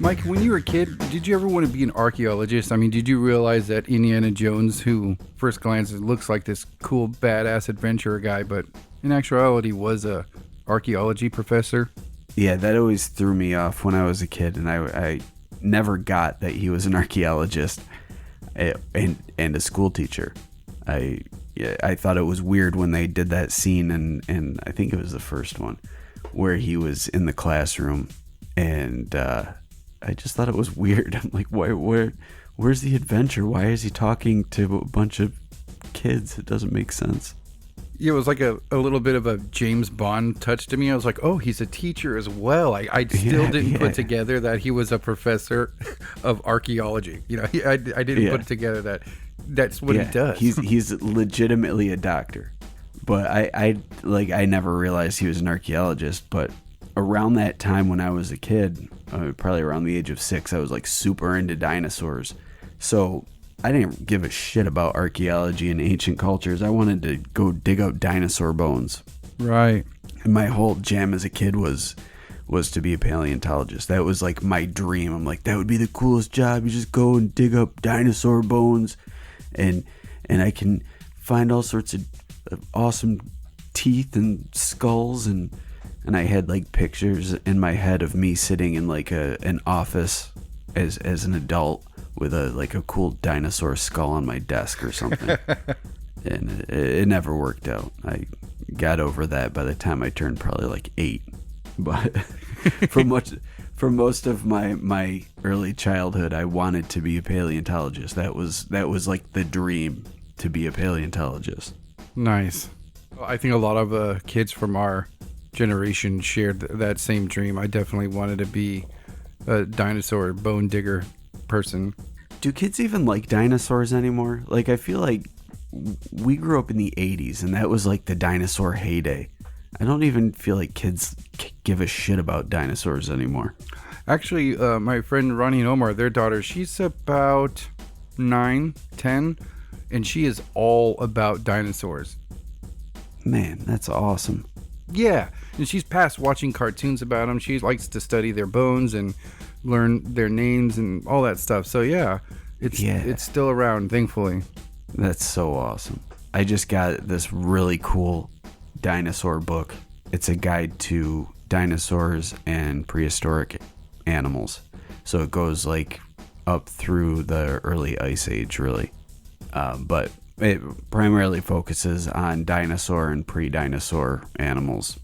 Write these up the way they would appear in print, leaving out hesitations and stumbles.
Mike, when you were a kid, did you ever want to be an archaeologist? I mean, did you realize that Indiana Jones, who first glance looks like this cool, badass adventurer guy, but in actuality was a archaeology professor? Yeah, that always threw me off when I was a kid, and I never got that he was an archaeologist and a school teacher. I thought it was weird when they did that scene, and I think it was the first one, where he was in the classroom, and I just thought it was weird. I'm like, where's the adventure? Why is he talking to a bunch of kids? It doesn't make sense. Yeah, it was like a little bit of a James Bond touch to me. I was like, oh, he's a teacher as well. I still didn't put together that he was a professor of archaeology. You know, I didn't put together that that's what he does. He's legitimately a doctor. But I never realized he was an archaeologist. But around that time when I was a kid, probably around the age of 6, I was like super into dinosaurs. So I didn't give a shit about archaeology and ancient cultures. I wanted to go dig up dinosaur bones. Right. And my whole jam as a kid was to be a paleontologist. That was like my dream. I'm like, that would be the coolest job. You just go and dig up dinosaur bones, and I can find all sorts of awesome teeth and skulls, and I had like pictures in my head of me sitting in like an office as an adult with a cool dinosaur skull on my desk or something. And it never worked out. I got over that by the time I turned probably like 8. But for most of my early childhood, I wanted to be a paleontologist. That was like the dream, to be a paleontologist. Nice. I think a lot of kids from our generation shared that same dream. I definitely wanted to be a dinosaur bone digger person. Do kids even like dinosaurs anymore? Like, I feel like we grew up in the 80s, and that was like the dinosaur heyday. I don't even feel like kids give a shit about dinosaurs anymore. Actually, my friend Ronnie and Omar, their daughter, she's about 9, 10, and she is all about dinosaurs. Man, that's awesome. Yeah, and she's past watching cartoons about them. She likes to study their bones and learn their names and all that stuff. So yeah, it's still around, thankfully. That's so awesome. I just got this really cool dinosaur book. It's a guide to dinosaurs and prehistoric animals. So it goes like up through the early ice age, really. But it primarily focuses on dinosaur and pre-dinosaur animals.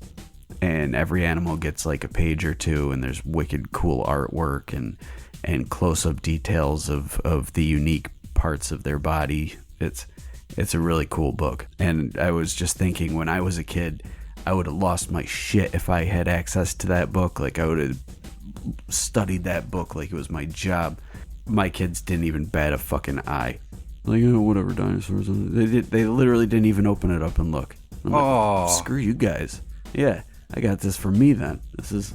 And every animal gets like a page or two, and there's wicked cool artwork and close-up details of the unique parts of their body. It's a really cool book. And I was just thinking, when I was a kid, I would have lost my shit if I had access to that book. Like, I would have studied that book like it was my job. My kids didn't even bat a fucking eye. Like, oh, whatever, dinosaurs. They literally didn't even open it up and look. I'm like, screw you guys. Yeah, I got this for me then. This is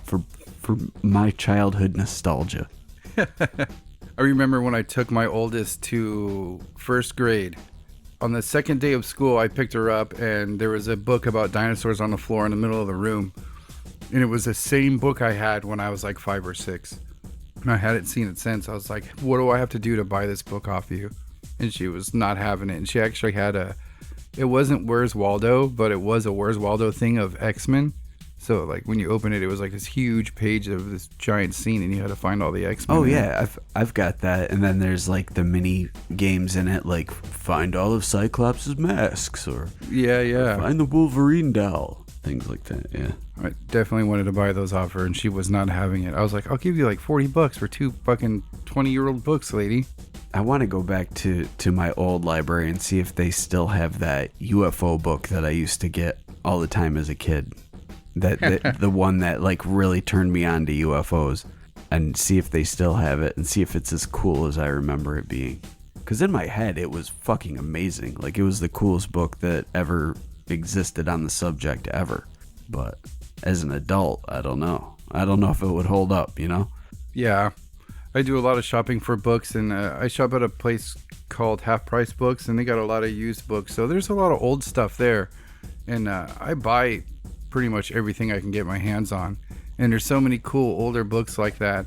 for my childhood nostalgia. I remember when I took my oldest to first grade. On the second day of school, I picked her up, and there was a book about dinosaurs on the floor in the middle of the room. And it was the same book I had when I was like 5 or 6. And I hadn't seen it since. I was like, what do I have to do to buy this book off of you? And she was not having it. And she actually had it wasn't Where's Waldo, but it was a Where's Waldo thing of X-Men. So like when you open it, it was like this huge page of this giant scene, and you had to find all the X-Men. Oh yeah, I've got that. And then there's like the mini games in it, like find all of Cyclops' masks, or yeah, find the Wolverine doll, things like that. Yeah, I definitely wanted to buy those off her, and she was not having it. I was like, I'll give you like $40 for 2 fucking 20-year-old books, lady. I want to go back to my old library and see if they still have that UFO book that I used to get all the time as a kid. That the one that like really turned me on to UFOs, and see if they still have it and see if it's as cool as I remember it being. Because in my head, it was fucking amazing. Like, it was the coolest book that ever existed on the subject ever. But as an adult, I don't know. I don't know if it would hold up, you know? Yeah. I do a lot of shopping for books, and I shop at a place called Half Price Books, and they got a lot of used books. So there's a lot of old stuff there. And I buy pretty much everything I can get my hands on. And there's so many cool older books like that.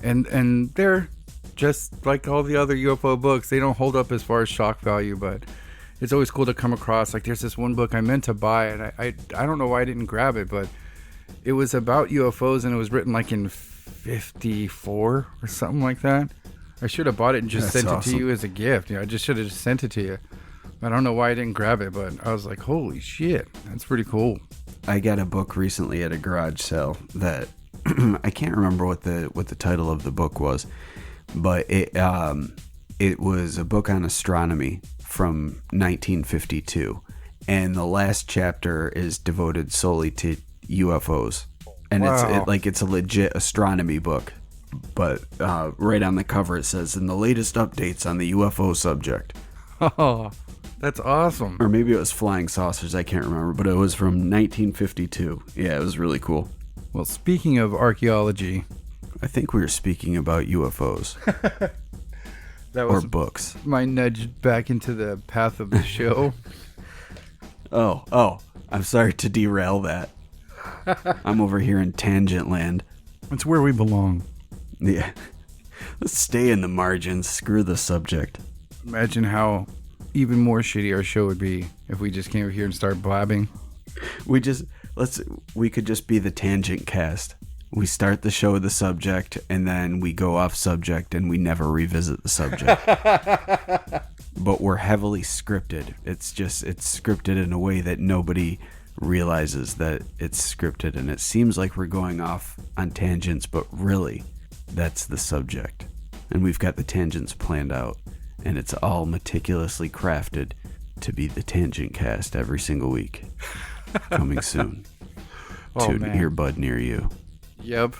And they're just like all the other UFO books. They don't hold up as far as shock value, but it's always cool to come across. Like there's this one book I meant to buy, and I don't know why I didn't grab it, but it was about UFOs, and it was written like in 54 or something like that. I should have bought it and just That's sent awesome. it to you as a gift. I just should have just sent it to you. I don't know why I didn't grab it, but I was like, holy shit, that's pretty cool. I got a book recently at a garage sale that I can't remember what the title of the book was, but it was a book on astronomy from 1952, and the last chapter is devoted solely to UFOs, and Wow. it's a legit astronomy book. But right on the cover it says, "In the latest updates on the UFO subject." Oh, that's awesome. Or maybe it was flying saucers, I can't remember, but it was from 1952. Yeah, it was really cool. Well, speaking of archaeology, I think we were speaking about UFOs that or was books. my nudge back into the path of the show. Oh, I'm sorry to derail that. I'm over here in tangent land. It's where we belong. Yeah. Let's stay in the margins. Screw the subject. Imagine how even more shitty our show would be if we just came over here and started blabbing. We could just be the tangent cast. We start the show with the subject, and then we go off subject, and we never revisit the subject. But we're heavily scripted. It's scripted in a way that nobody realizes that it's scripted, and it seems like we're going off on tangents, but really, that's the subject. And we've got the tangents planned out, and it's all meticulously crafted to be the tangent cast every single week. Coming soon Oh, to an man. earbud near you. Yep.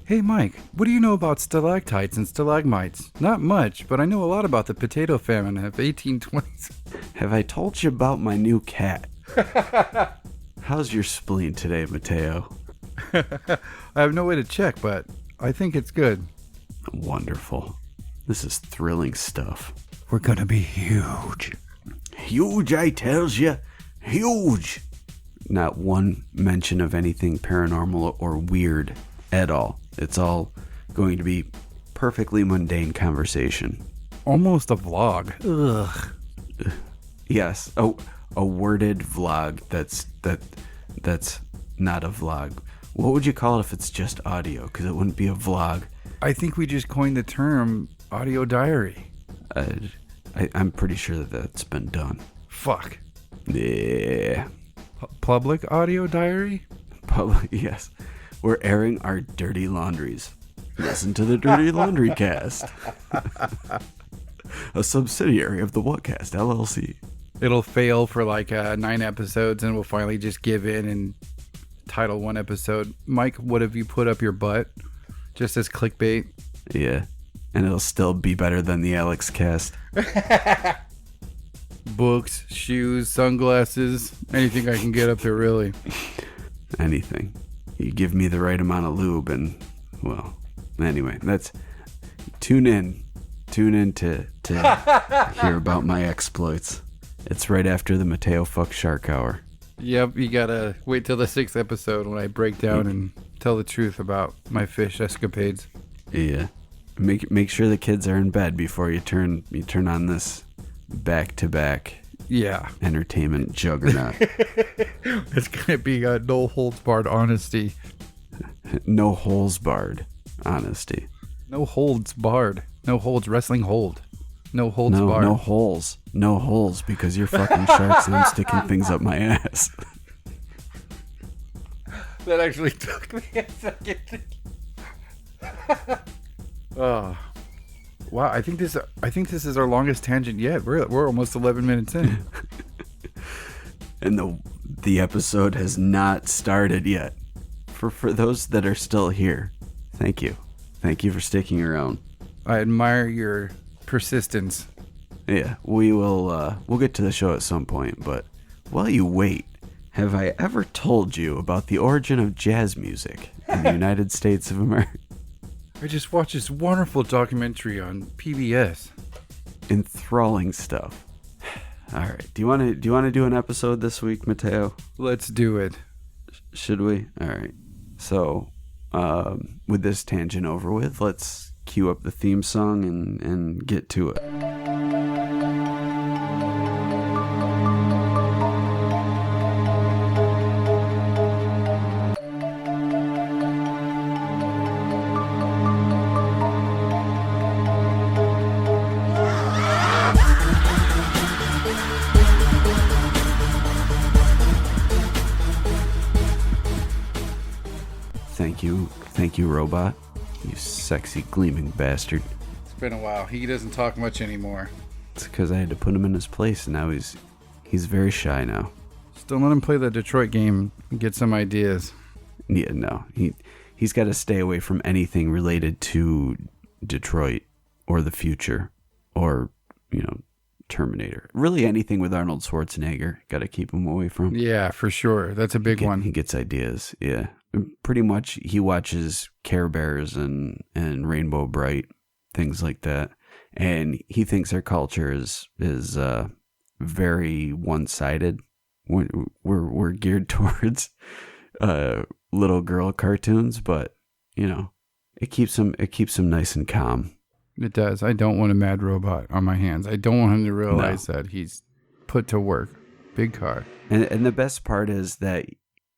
Hey, Mike, what do you know about stalactites and stalagmites? Not much, but I know a lot about the potato famine of 1820s. Have I told you about my new cat? How's your spleen today, Mateo? I have no way to check, but I think it's good. Wonderful. This is thrilling stuff. We're gonna be huge. Huge, I tells you. Huge. Not one mention of anything paranormal or weird at all. It's all going to be perfectly mundane conversation. Almost a vlog. Ugh. Yes, a worded vlog that's not a vlog. What would you call it if it's just audio? Because it wouldn't be a vlog. I think we just coined the term audio diary. I'm pretty sure that that's been done. Fuck. Yeah. Public audio diary? Public, yes. We're airing our dirty laundries. Listen to the Dirty Laundry Cast. A subsidiary of the Whatcast LLC. It'll fail for like 9 episodes, and we'll finally just give in and title one episode. Mike, what have you put up your butt? Just as clickbait. Yeah. And it'll still be better than the Alex Cast. Books, shoes, sunglasses, anything I can get up there, really. Anything. You give me the right amount of lube and, well, anyway, that's... Tune in to hear about my exploits. It's right after the Mateo Fuck Shark Hour. Yep, you gotta wait till the 6th episode when I break down and tell the truth about my fish escapades. Yeah. Make sure the kids are in bed before you turn on this back-to-back Yeah. entertainment juggernaut. It's gonna be a no holds barred honesty. No holes barred honesty. No holds barred. No holds wrestling hold. No holds No, barred. no holes. No holes because you're fucking sharks and I'm sticking things up my ass. That actually took me a second. Oh. Wow, I think this is our longest tangent yet. We're almost 11 minutes in. And the episode has not started yet. For those that are still here, thank you. Thank you for sticking around. I admire your persistence. Yeah, we'll get to the show at some point, but while you wait, have I ever told you about the origin of jazz music in the United States of America? I just watched this wonderful documentary on PBS. Enthralling stuff. All right, do you want to do an episode this week, Mateo? Let's do it. Should we? All right. So, with this tangent over with, let's cue up the theme song and get to it. Thank you, robot. You sexy gleaming bastard. It's been a while. He doesn't talk much anymore. It's because I had to put him in his place, and now he's very shy now. Still let him play the Detroit game and get some ideas. Yeah, no. He's got to stay away from anything related to Detroit or the future or, Terminator. Really anything with Arnold Schwarzenegger. Got to keep him away from. Yeah, for sure. That's a big one. He gets ideas, yeah. Pretty much he watches Care Bears and Rainbow Bright, things like that. And he thinks our culture is very one-sided. We're geared towards little girl cartoons, but it keeps him nice and calm. It does. I don't want a mad robot on my hands. I don't want him to realize that he's put to work. Big car. And the best part is that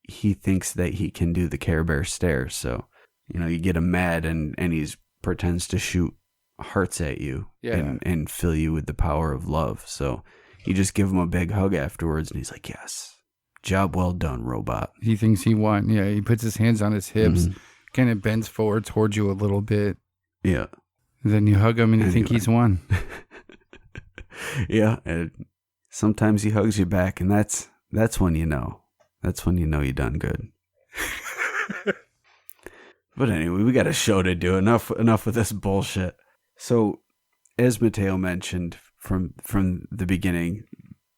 he thinks that he can do the Care Bear stare. So, you get him mad and he pretends to shoot hearts at you and fill you with the power of love. So you just give him a big hug afterwards and he's like, yes, job well done, robot. He thinks he won. Yeah, he puts his hands on his hips, kind of bends forward towards you a little bit. Yeah. And then you hug him and you think he's won. Yeah. And sometimes he hugs you back, and that's when you know. That's when you know you done good. But anyway, we got a show to do. Enough with this bullshit. So, as Mateo mentioned from the beginning,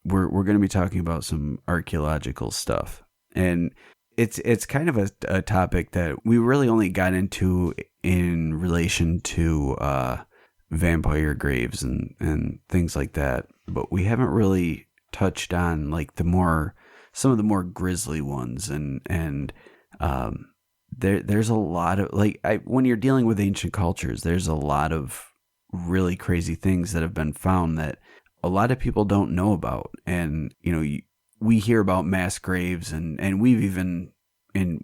we're going to be talking about some archaeological stuff, and it's kind of a topic that we really only got into in relation to vampire graves and things like that. But we haven't really touched on like some of the more grisly ones, and there's a lot of when you're dealing with ancient cultures, there's a lot of really crazy things that have been found that a lot of people don't know about. And we hear about mass graves, and we've even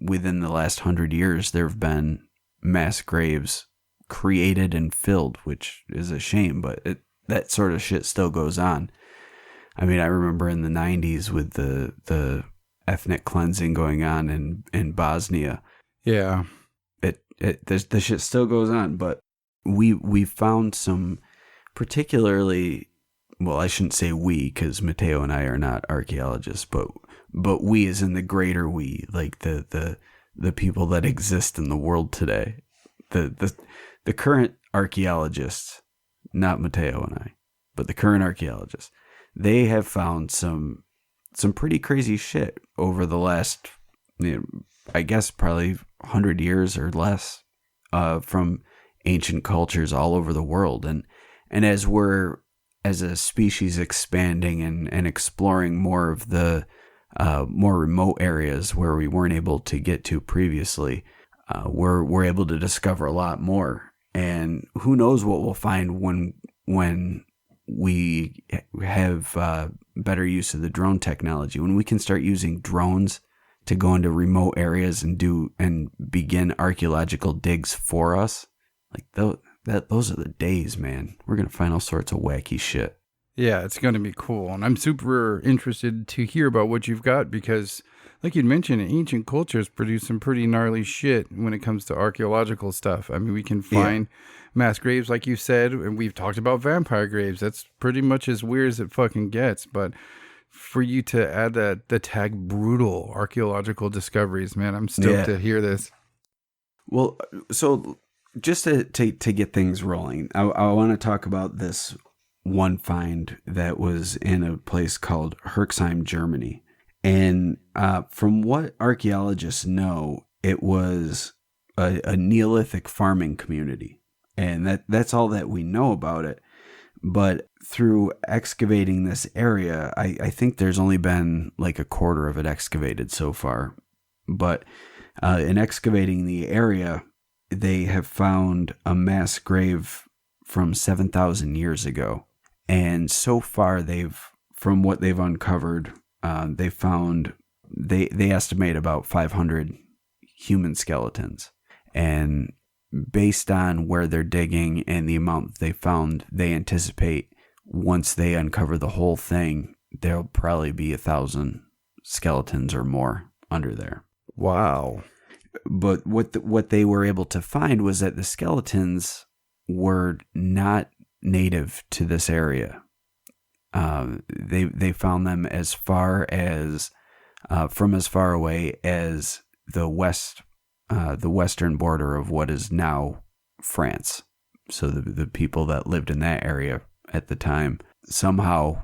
within the last 100 years there have been mass graves created and filled, which is a shame, but that sort of shit still goes on. I mean, I remember in the 90s with the ethnic cleansing going on in Bosnia. Yeah. The shit still goes on, but we found some particularly, well, I shouldn't say we, because Mateo and I are not archaeologists, but we as in the greater we, like the people that exist in the world today. The current archaeologists, not Mateo and I, but the current archaeologists, they have found some pretty crazy shit over the last, I guess probably 100 years or less, from ancient cultures all over the world. And as we're, as a species, expanding and exploring more of the more remote areas where we weren't able to get to previously, we're able to discover a lot more. And who knows what we'll find when we have better use of the drone technology, when we can start using drones to go into remote areas and begin archaeological digs for us. Like those are the days, man. We're gonna find all sorts of wacky shit. Yeah, it's gonna be cool, and I'm super interested to hear about what you've got, because, like you'd mentioned, ancient cultures produce some pretty gnarly shit when it comes to archaeological stuff. I mean, we can find mass graves, like you said, and we've talked about vampire graves. That's pretty much as weird as it fucking gets. But for you to add the tag brutal archaeological discoveries, man, I'm stoked to hear this. Well, so just to get things rolling, I want to talk about this one find that was in a place called Herxheim, Germany. And from what archaeologists know, it was a Neolithic farming community. And that's all that we know about it. But through excavating this area, I think there's only been like a quarter of it excavated so far. But in excavating the area, they have found a mass grave from 7,000 years ago. And so far, from what they've uncovered, they estimate about 500 human skeletons. And based on where they're digging and the amount they found, they anticipate once they uncover the whole thing, there'll probably be 1,000 skeletons or more under there. Wow. But what they were able to find was that the skeletons were not native to this area. They found them as far as from as far away as the western border of what is now France. So the people that lived in that area at the time somehow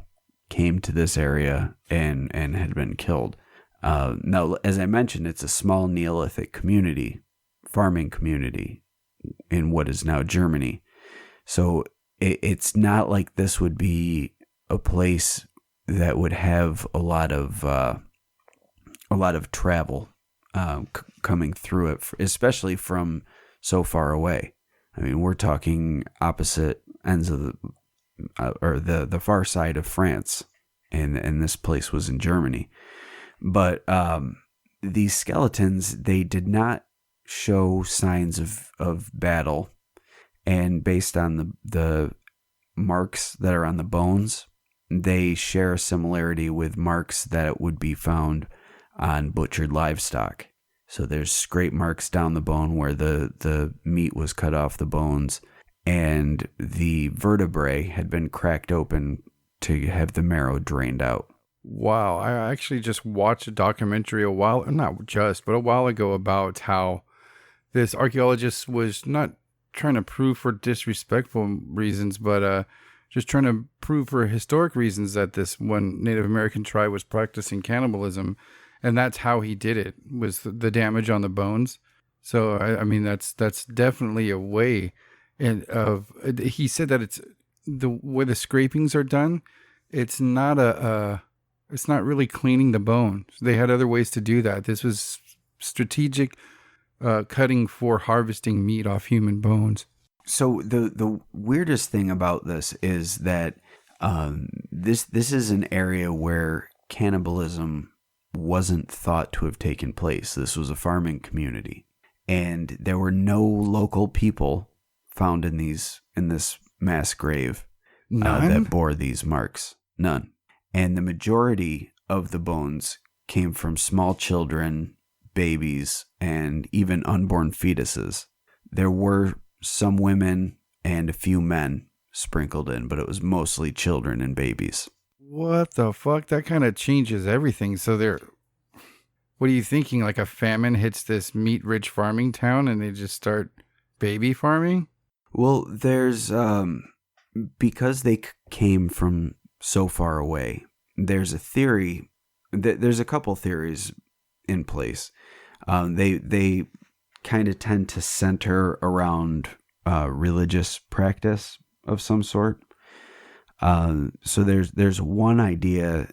came to this area and had been killed. Now, as I mentioned, it's a small Neolithic community, farming community in what is now Germany. So it's not like this would be a place that would have a lot of travel coming through it, especially from so far away. I mean, we're talking opposite ends of the far side of France, and this place was in Germany. But these skeletons, they did not show signs of battle, and based on the marks that are on the bones, they share a similarity with marks that would be found on butchered livestock. So there's scrape marks down the bone where the meat was cut off the bones, and the vertebrae had been cracked open to have the marrow drained out. Wow. I actually just watched a documentary a while ago about how this archaeologist was not trying to prove for disrespectful reasons, but just trying to prove for historic reasons that this one Native American tribe was practicing cannibalism. And that's how he did it, was the damage on the bones. So, I mean, that's definitely a way he said that it's the way the scrapings are done. It's not it's not really cleaning the bone. They had other ways to do that. This was strategic cutting for harvesting meat off human bones. So the weirdest thing about this is that this is an area where cannibalism wasn't thought to have taken place. This was a farming community, and there were no local people found in this mass grave that bore these marks. None. And the majority of the bones came from small children, babies, and even unborn fetuses. There were some women and a few men sprinkled in, but it was mostly children and babies. What the fuck? That kind of changes everything. So what are you thinking? Like a famine hits this meat-rich farming town and they just start baby farming? Well, there's, because they came from so far away, there's a theory, there's a couple theories in place. They kind of tend to center around religious practice of some sort. So there's one idea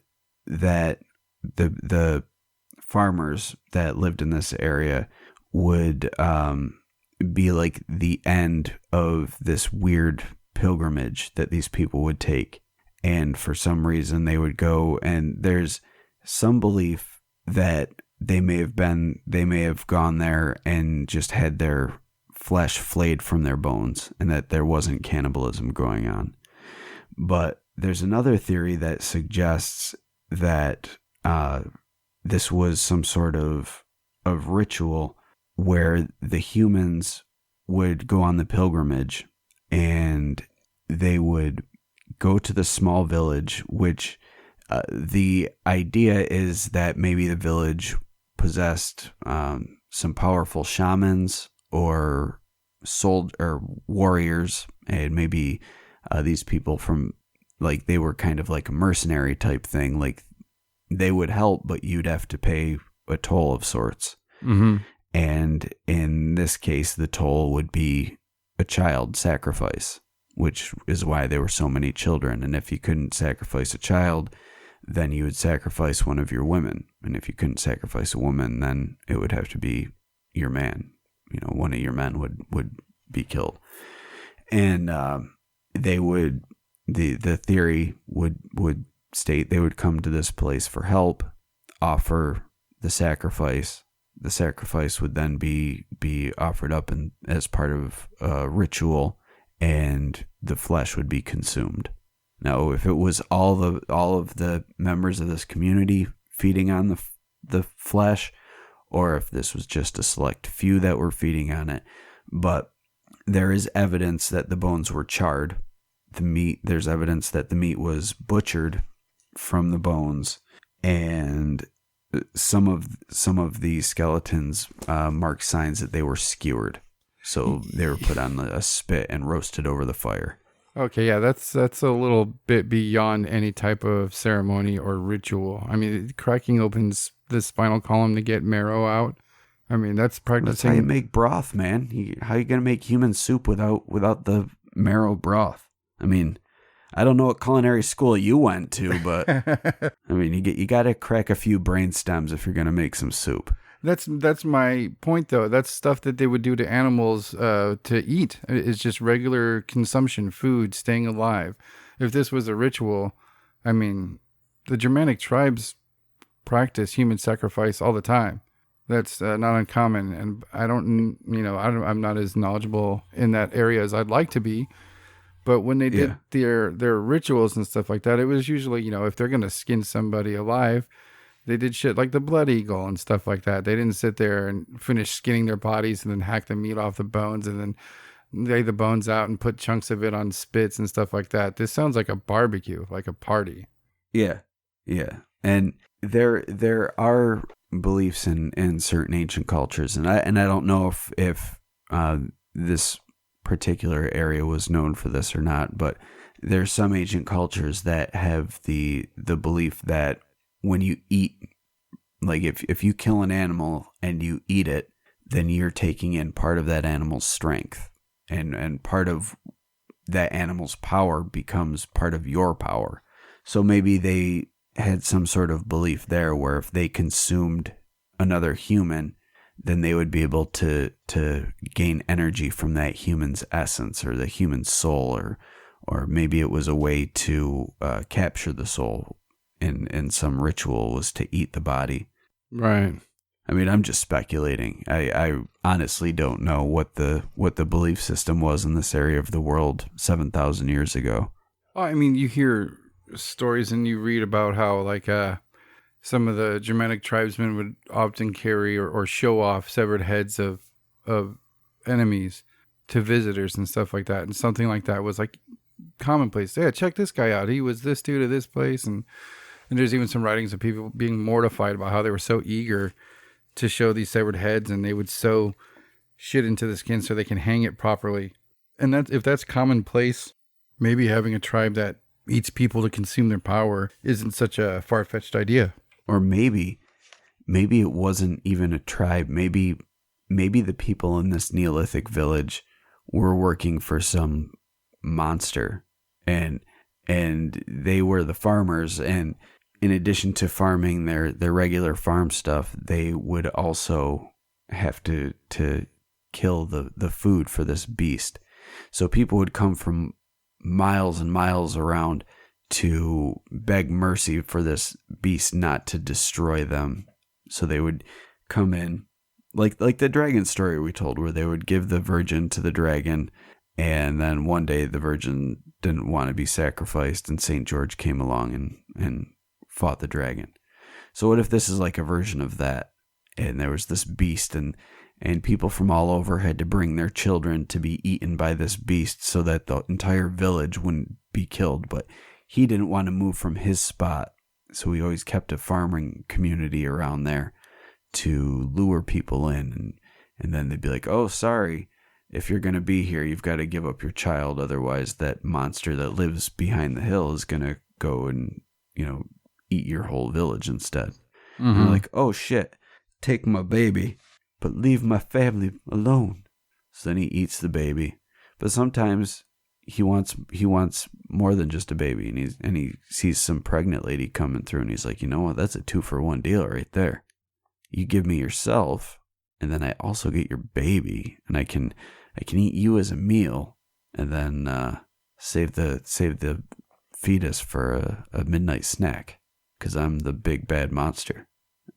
that the farmers that lived in this area would be like the end of this weird pilgrimage that these people would take, and for some reason they would go, and there's some belief that they may have gone there and just had their flesh flayed from their bones, and that there wasn't cannibalism going on. But there's another theory that suggests that this was some sort of ritual where the humans would go on the pilgrimage and they would go to the small village, which the idea is that maybe the village possessed some powerful shamans or warriors, and maybe these people from, like, they were kind of like a mercenary type thing. Like, they would help, but you'd have to pay a toll of sorts. Mm-hmm. And in this case, the toll would be a child sacrifice, which is why there were so many children. And if you couldn't sacrifice a child, then you would sacrifice one of your women. And if you couldn't sacrifice a woman, then it would have to be your man. one of your men would be killed. And they would, the theory would state they would come to this place for help, offer the sacrifice. The sacrifice would then be offered up as part of a ritual, and the flesh would be consumed. Now, if it was all of the members of this community feeding on the flesh, or if this was just a select few that were feeding on it, but there is evidence that the bones were charred. There's evidence that the meat was butchered from the bones, and some of these skeletons mark signs that they were skewered. So they were put on a spit and roasted over the fire. Okay, yeah, that's a little bit beyond any type of ceremony or ritual. I mean, cracking opens the spinal column to get marrow out. I mean, that's practicing. That's how you make broth, man. How are you going to make human soup without the marrow broth? I mean, I don't know what culinary school you went to, but I mean, you got to crack a few brain stems if you're going to make some soup. That's my point, though. That's stuff that they would do to animals to eat. It's just regular consumption, food, staying alive. If this was a ritual, I mean, the Germanic tribes practice human sacrifice all the time. That's not uncommon, and I'm not as knowledgeable in that area as I'd like to be. But when they did their rituals and stuff like that, it was usually, if they're gonna skin somebody alive, they did shit like the blood eagle and stuff like that. They didn't sit there and finish skinning their bodies and then hack the meat off the bones and then lay the bones out and put chunks of it on spits and stuff like that. This sounds like a barbecue, like a party. Yeah, yeah. And there are beliefs in certain ancient cultures, and I don't know if this particular area was known for this or not, but there's some ancient cultures that have the belief that when you eat, like if you kill an animal and you eat it, then you're taking in part of that animal's strength, and part of that animal's power becomes part of your power. So maybe they had some sort of belief there where if they consumed another human, then they would be able to gain energy from that human's essence or the human soul, or maybe it was a way to capture the soul in some ritual was to eat the body. Right. I mean, I'm just speculating. I honestly don't know what the belief system was in this area of the world 7,000 years ago. Oh, I mean, you hear stories and you read about how some of the Germanic tribesmen would often carry or show off severed heads of enemies to visitors and stuff like that. And something like that was like commonplace. Yeah, check this guy out. He was this dude at this place. And there's even some writings of people being mortified about how they were so eager to show these severed heads, and they would sew shit into the skin so they can hang it properly. And if that's commonplace, maybe having a tribe that eats people to consume their power isn't such a far-fetched idea. Or maybe it wasn't even a tribe. Maybe the people in this Neolithic village were working for some monster, and they were the farmers, and in addition to farming their regular farm stuff, they would also have to kill the food for this beast. So people would come from miles and miles around to beg mercy for this beast not to destroy them. So they would come in like the dragon story we told, where they would give the virgin to the dragon, and then one day the virgin didn't want to be sacrificed, and St. George came along and fought the dragon. So what if this is like a version of that, and there was this beast, and people from all over had to bring their children to be eaten by this beast so that the entire village wouldn't be killed, but he didn't want to move from his spot, so he always kept a farming community around there to lure people in, and then they'd be like, oh, sorry, if you're going to be here, you've got to give up your child, otherwise that monster that lives behind the hill is going to go and, eat your whole village instead. Mm-hmm. And they're like, oh shit, take my baby, but leave my family alone. So then he eats the baby. But sometimes he wants more than just a baby, and he sees some pregnant lady coming through, and he's like, you know what, that's a 2-for-1 deal right there. You give me yourself, and then I also get your baby, and I can eat you as a meal, and then save the fetus for a midnight snack, because I'm the big bad monster,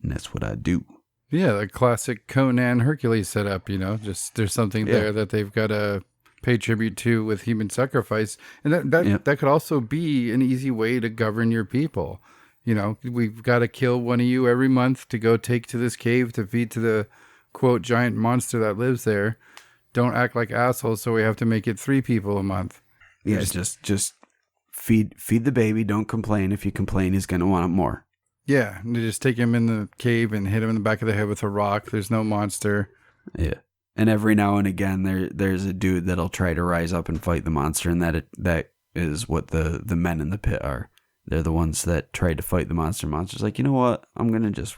and that's what I do. Yeah, the classic Conan Hercules setup, just there's something there that they've got to pay tribute to with human sacrifice. And that could also be an easy way to govern your people. We've got to kill one of you every month to go take to this cave to feed to the, quote, giant monster that lives there. Don't act like assholes, so we have to make it 3 people a month. Yeah, just feed the baby. Don't complain. If you complain, he's going to want it more. Yeah, and they just take him in the cave and hit him in the back of the head with a rock. There's no monster. Yeah. And every now and again, there's a dude that'll try to rise up and fight the monster, and that is what the men in the pit are. They're the ones that tried to fight the monster. Monster's like, you know what? I'm going to just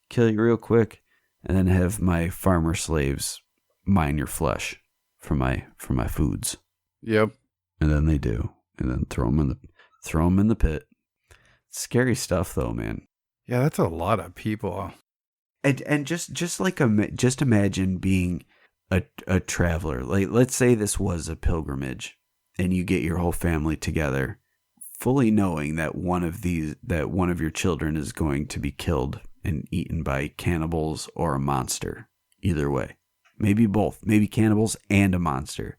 kill you real quick, and then have my farmer slaves mine your flesh for my foods. Yep. And then they do, and then throw them in the pit. Scary stuff, though, man. Yeah, that's a lot of people. And just imagine being a traveler. Like, let's say this was a pilgrimage, and you get your whole family together, fully knowing that one of your children is going to be killed and eaten by cannibals or a monster. Either way, maybe both, maybe cannibals and a monster.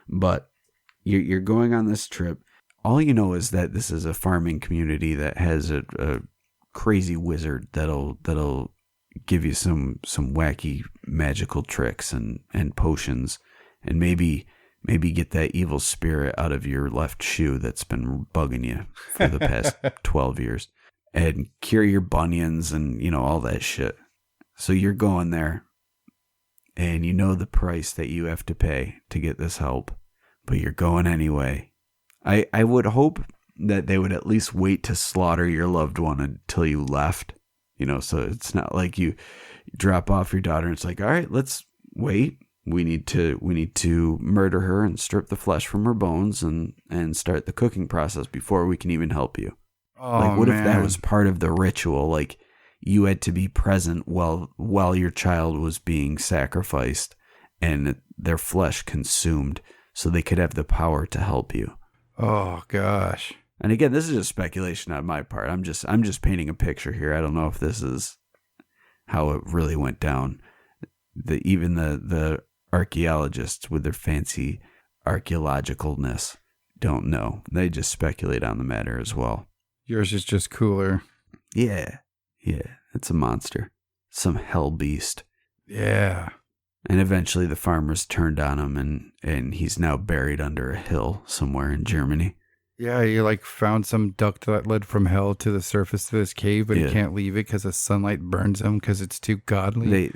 But you're going on this trip. All you know is that this is a farming community that has a crazy wizard that'll give you some wacky magical tricks and potions, and maybe get that evil spirit out of your left shoe that's been bugging you for the past 12 years, and cure your bunions and all that shit. So you're going there, and you know the price that you have to pay to get this help, but you're going anyway. I would hope that they would at least wait to slaughter your loved one until you left. So it's not like you drop off your daughter and it's like, all right, let's wait. We need to murder her and strip the flesh from her bones and start the cooking process before we can even help you. Oh, like, what man. if that was part of the ritual? Like, you had to be present while your child was being sacrificed and their flesh consumed so they could have the power to help you. Oh, gosh. And again, this is just speculation on my part. I'm just painting a picture here. I don't know if this is how it really went down. Even the archaeologists with their fancy archaeologicalness don't know. They just speculate on the matter as well. Yours is just cooler. Yeah, it's a monster. Some hell beast. Yeah. And eventually the farmers turned on him, and he's now buried under a hill somewhere in Germany. Yeah, he found some duct that led from hell to the surface of this cave, but he can't leave it because the sunlight burns him because it's too godly.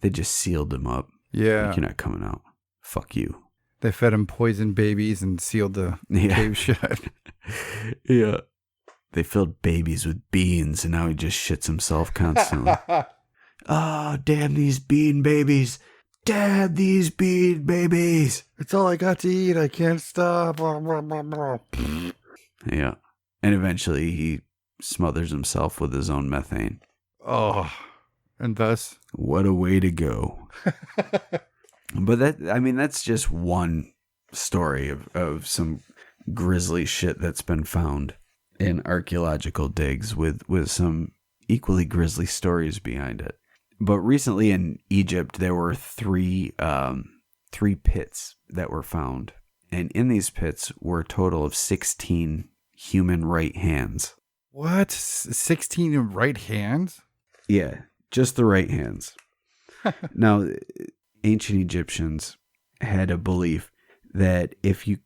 They just sealed him up. Yeah. Like, you're not coming out. Fuck you. They fed him poisoned babies and sealed the cave shut. Yeah. They filled babies with beans, and now he just shits himself constantly. Oh, damn these bean babies. Damn these bean babies. It's all I got to eat. I can't stop. Yeah. And eventually he smothers himself with his own methane. Oh, and thus? What a way to go. But that's just one story of some grisly shit that's been found in archaeological digs with some equally grisly stories behind it. But recently in Egypt, there were three pits that were found. And in these pits were a total of 16 human right hands. What? 16 right hands? Yeah, just the right hands. Now, ancient Egyptians had a belief that if you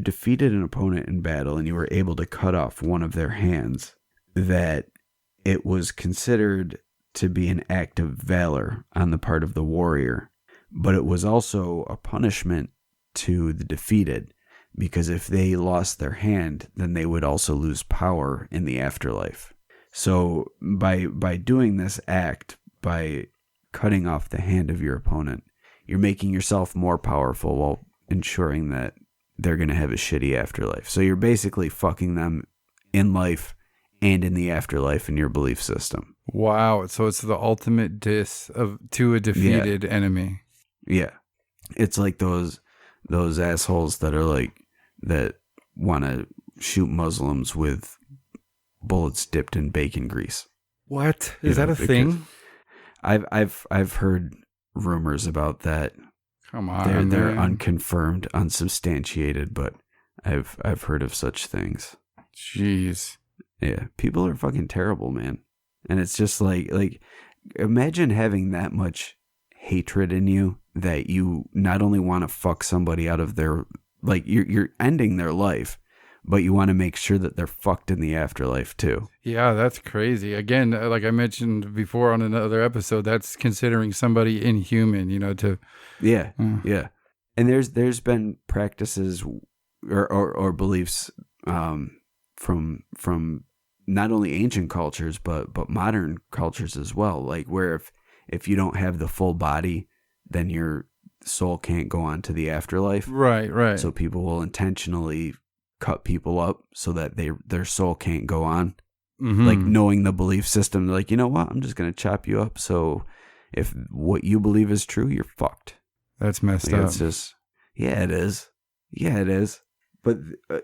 defeated an opponent in battle and you were able to cut off one of their hands, that it was considered to be an act of valor on the part of the warrior, but it was also a punishment to the defeated, because if they lost their hand, then they would also lose power in the afterlife. So by doing this act, by cutting off the hand of your opponent, you're making yourself more powerful while ensuring that they're going to have a shitty afterlife. So you're basically fucking them in life and in the afterlife in your belief system. Wow. So it's the ultimate diss to a defeated enemy. Yeah. It's like those assholes that are like, that want to shoot Muslims with bullets dipped in bacon grease. What? Is that a thing? I've heard rumors about that. Come on, they're man. unconfirmed, unsubstantiated, but I've heard of such things. Jeez. Yeah, people are fucking terrible, man. And it's just like imagine having that much hatred in you that you not only want to fuck somebody out of their, like, you're ending their life, but you want to make sure that they're fucked in the afterlife too. Yeah, that's crazy. Again, like I mentioned before on another episode, that's considering somebody inhuman, Yeah. And there's been practices or beliefs from not only ancient cultures but modern cultures as well, like where if you don't have the full body, then your soul can't go on to the afterlife. Right. So people will intentionally cut people up so that their soul can't go on. Mm-hmm. Like, knowing the belief system, they're like, you know what, I'm just gonna chop you up, so if what you believe is true, you're fucked. That's messed Like, up. it's just, it is. But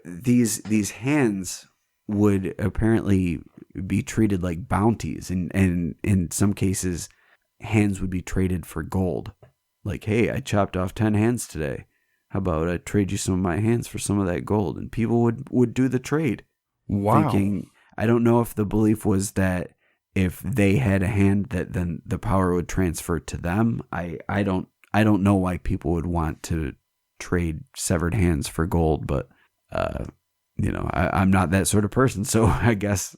these hands would apparently be treated like bounties, and in some cases, hands would be traded for gold. Like, hey, I chopped off 10 hands today. How about I trade you some of my hands for some of that gold? And people would do the trade. Wow. Thinking, I don't know if the belief was that if they had a hand, that then the power would transfer to them. I don't know why people would want to trade severed hands for gold, but I'm not that sort of person, so I guess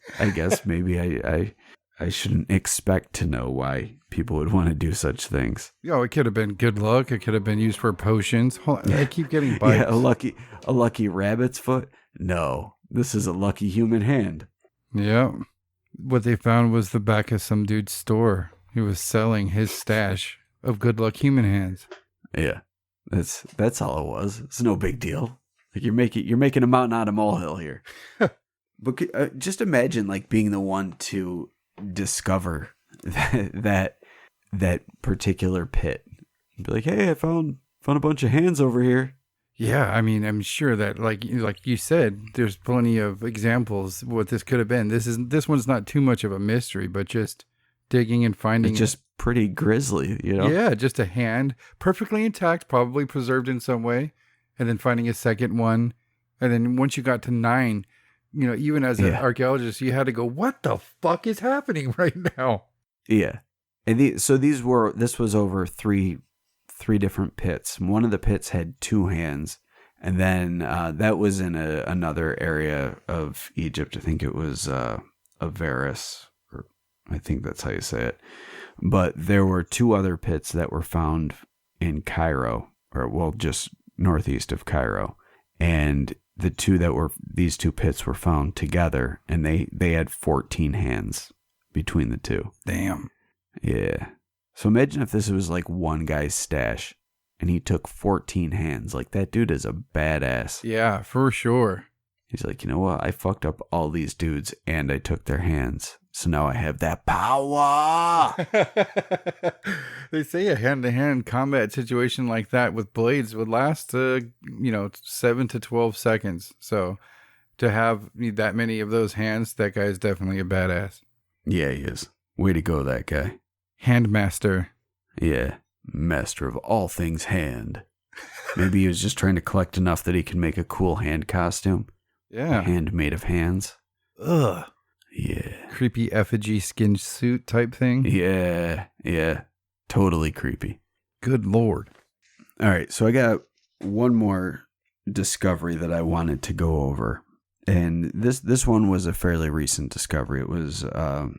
maybe I shouldn't expect to know why people would want to do such things. It could have been good luck. It could have been used for potions. Hold on, I keep getting bites. Yeah, a lucky rabbit's foot? No, this is a lucky human hand. Yeah. What they found was the back of some dude's store. He was selling his stash of good luck human hands. Yeah, that's all it was. It's no big deal. Like, you're making a mountain out of molehill here. But just imagine, like, being the one to discover that particular pit. Be like, hey, I found a bunch of hands over here. Yeah, I mean, I'm sure that, like you said, there's plenty of examples what this could have been. This one's not too much of a mystery, but just digging and finding. It's just pretty grisly, Yeah, just a hand, perfectly intact, probably preserved in some way, and then finding a second one, and then once you got to 9, even as an archaeologist, you had to go, what the fuck is happening right now? Yeah, and this was over three different pits. One of the pits had 2 hands, and then that was in another area of Egypt. I think it was Avaris, or I think that's how you say it. But there were 2 other pits that were found in Cairo, just northeast of Cairo, and these 2 pits were found together, and they had 14 hands between the 2. Damn. Yeah. So imagine if this was like one guy's stash and he took 14 hands. Like, that dude is a badass. Yeah, for sure. He's like, you know what? I fucked up all these dudes and I took their hands. So now I have that power. They say a hand-to-hand combat situation like that with blades would last, 7 to 12 seconds. So to have that many of those hands, that guy is definitely a badass. Yeah, he is. Way to go, that guy. Handmaster. Yeah, master of all things hand. Maybe he was just trying to collect enough that he can make a cool hand costume. Yeah. A hand made of hands. Ugh. Yeah. Creepy effigy skin suit type thing. Yeah. Totally creepy. Good Lord. All right, so I got one more discovery that I wanted to go over. And this one was a fairly recent discovery. It was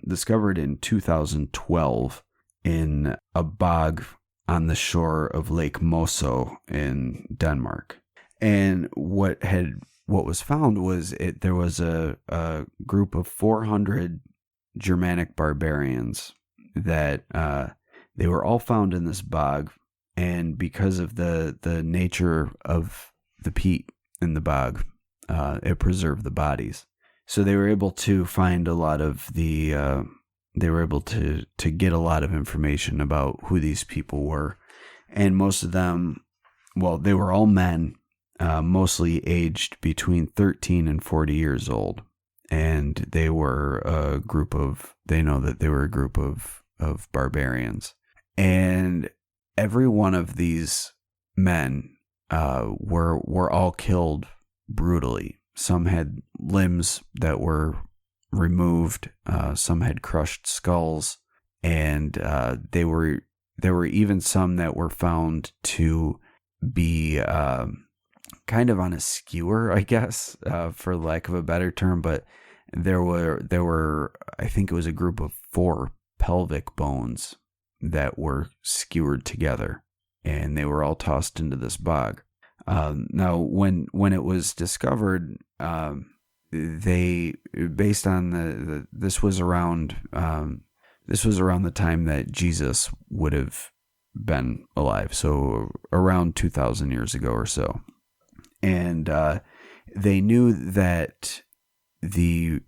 discovered in 2012 in a bog on the shore of Lake Moso in Denmark. And what was found was there was a group of 400 Germanic barbarians that they were all found in this bog, and because of the nature of the peat in the bog, it preserved the bodies. So they were able to find a lot of the, they were able to get a lot of information about who these people were. And most of them, well, they were all men, mostly aged between 13 and 40 years old. And they were a group of, they know that they were a group of barbarians. And every one of these men were all killed brutally. Some had limbs that were removed. Some had crushed skulls, and there were even some that were found to be kind of on a skewer, I guess, for lack of a better term. But there were I think it was a group of 4 pelvic bones that were skewered together, and they were all tossed into this bog. Now, when it was discovered, they, based on this was around the time that Jesus would have been alive, so around 2,000 years ago or so, and they knew that the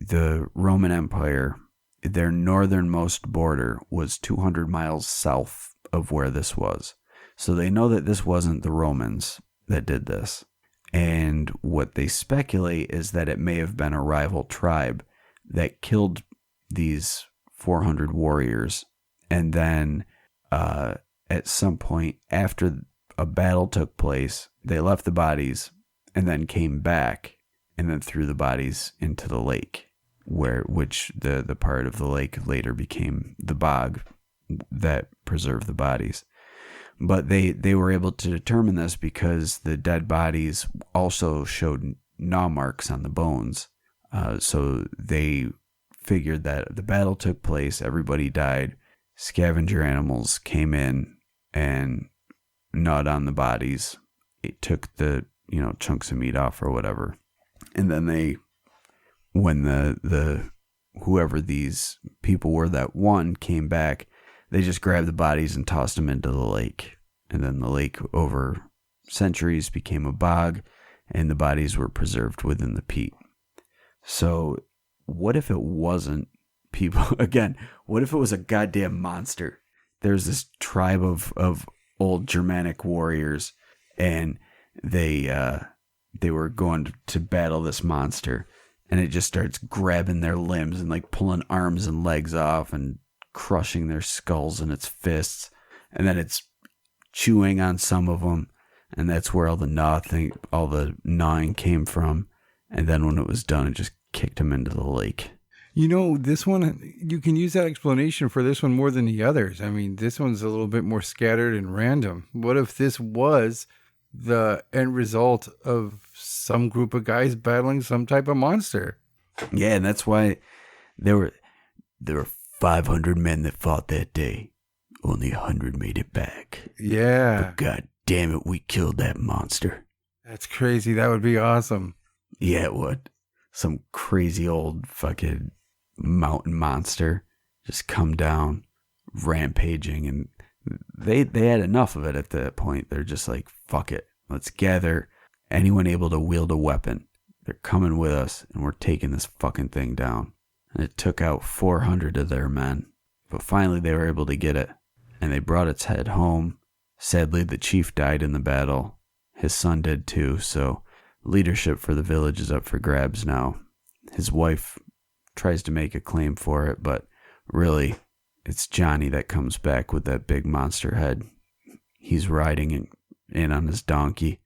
Roman Empire, their northernmost border, was 200 miles south of where this was. So they know that this wasn't the Romans that did this. And what they speculate is that it may have been a rival tribe that killed these 400 warriors. And then at some point after a battle took place, they left the bodies and then came back and then threw the bodies into the lake, which the part of the lake later became the bog that preserved the bodies. But they were able to determine this because the dead bodies also showed gnaw marks on the bones. So they figured that the battle took place, everybody died, scavenger animals came in and gnawed on the bodies. It took the chunks of meat off or whatever. And then when the whoever these people were that won came back, they just grabbed the bodies and tossed them into the lake. And then the lake over centuries became a bog, and the bodies were preserved within the peat. So what if it wasn't people? Again, what if it was a goddamn monster? There's this tribe of old Germanic warriors, and they were going to battle this monster, and it just starts grabbing their limbs and like pulling arms and legs off and crushing their skulls in its fists, and then it's chewing on some of them, and that's where all the gnawing came from. And then when it was done, it just kicked them into the lake. This one, you can use that explanation for this one more than the others. I mean, this one's a little bit more scattered and random. What if this was the end result of some group of guys battling some type of monster? Yeah, and that's why there were 500 men that fought that day. Only 100 made it back. Yeah. But god damn it, we killed that monster. That's crazy. That would be awesome. Yeah, it would. Some crazy old fucking mountain monster just come down, rampaging, and they had enough of it at that point. They're just like, fuck it. Let's gather anyone able to wield a weapon. They're coming with us, and we're taking this fucking thing down. And it took out 400 of their men. But finally they were able to get it, and they brought its head home. Sadly, the chief died in the battle. His son did too, so leadership for the village is up for grabs now. His wife tries to make a claim for it, but really, it's Johnny that comes back with that big monster head. He's riding in on his donkey.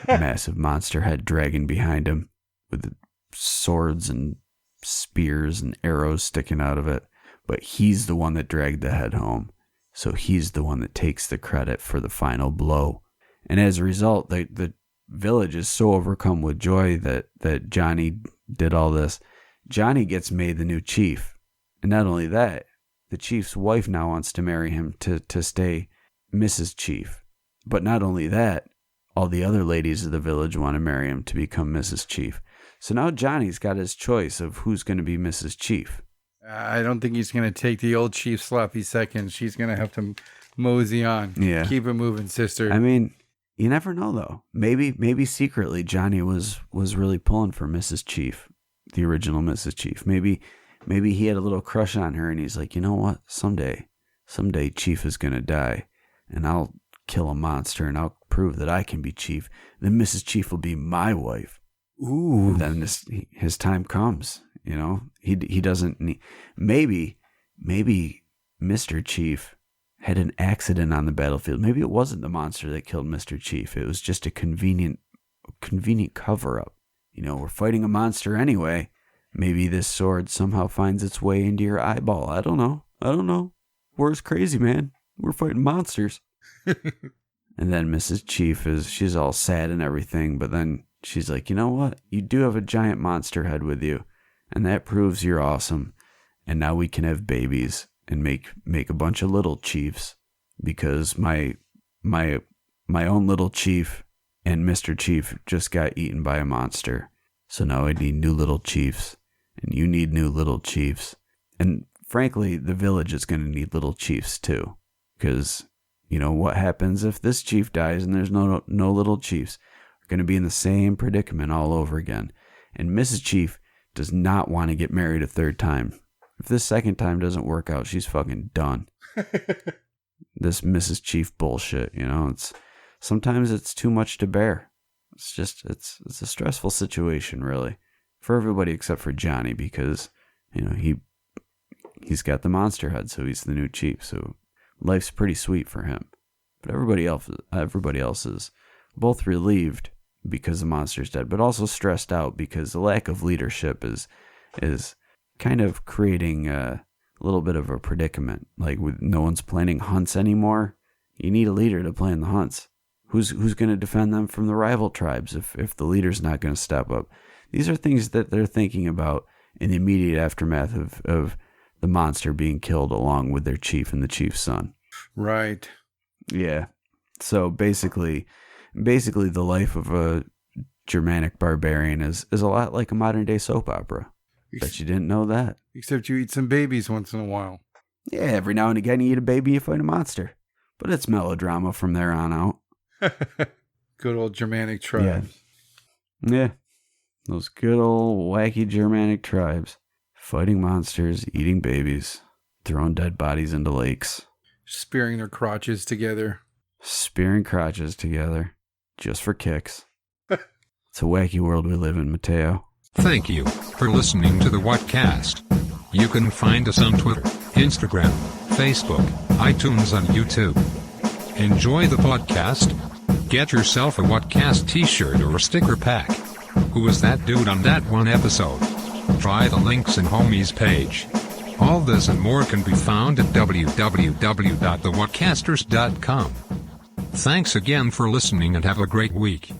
Massive monster head dragging behind him with swords and spears and arrows sticking out of it. But he's the one that dragged the head home. So he's the one that takes the credit for the final blow. And as a result, the village is so overcome with joy that Johnny did all this. Johnny gets made the new chief. And not only that, the chief's wife now wants to marry him to stay Mrs. Chief. But not only that, all the other ladies of the village want to marry him to become Mrs. Chief. So now Johnny's got his choice of who's going to be Mrs. Chief. I don't think he's going to take the old chief sloppy seconds. She's going to have to mosey on. Yeah. Keep it moving, sister. I mean, you never know, though. Maybe secretly Johnny was really pulling for Mrs. Chief. the original Mrs. Chief. Maybe he had a little crush on her, and he's like, you know what? Someday Chief is gonna die, and I'll kill a monster, and I'll prove that I can be Chief. Then Mrs. Chief will be my wife. Ooh. And then his time comes. You know, he doesn't need. Maybe Mr. Chief had an accident on the battlefield. Maybe it wasn't the monster that killed Mr. Chief. It was just a convenient cover-up. You know, we're fighting a monster anyway. Maybe this sword somehow finds its way into your eyeball. I don't know. War's crazy, man. We're fighting monsters. And then Mrs. Chief she's all sad and everything, but then she's like, you know what? You do have a giant monster head with you, and that proves you're awesome. And now we can have babies and make a bunch of little chiefs, because my own little chief and Mr. Chief just got eaten by a monster. So now I need new little chiefs, and you need new little chiefs. And frankly, the village is going to need little chiefs too, because you know what happens if this chief dies and there's no little chiefs? We're going to be in the same predicament all over again. And Mrs. Chief does not want to get married a third time. If this second time doesn't work out, she's fucking done. This Mrs. Chief bullshit, you know, sometimes it's too much to bear. It's a stressful situation, really, for everybody except for Johnny, because, you know, he's got the monster head, so he's the new chief. So life's pretty sweet for him. But everybody else is both relieved because the monster's dead, but also stressed out because the lack of leadership is kind of creating a little bit of a predicament. Like, with no one's planning hunts anymore, you need a leader to plan the hunts. Who's going to defend them from the rival tribes if the leader's not going to step up? These are things that they're thinking about in the immediate aftermath of the monster being killed along with their chief and the chief's son. Right. Yeah. So basically the life of a Germanic barbarian is a lot like a modern day soap opera. Bet you didn't know that. Except you eat some babies once in a while. Yeah, every now and again you eat a baby, you fight a monster. But it's melodrama from there on out. Good old Germanic tribes. Yeah. Those good old wacky Germanic tribes. Fighting monsters, eating babies, throwing dead bodies into lakes. Spearing their crotches together. Just for kicks. It's a wacky world we live in, Mateo. Thank you for listening to the Whatcast. You can find us on Twitter, Instagram, Facebook, iTunes, and YouTube. Enjoy the podcast. Get yourself a Whatcast t-shirt or a sticker pack. Who was that dude on that one episode? Try the links in Homie's page. All this and more can be found at www.thewhatcasters.com. Thanks again for listening and have a great week.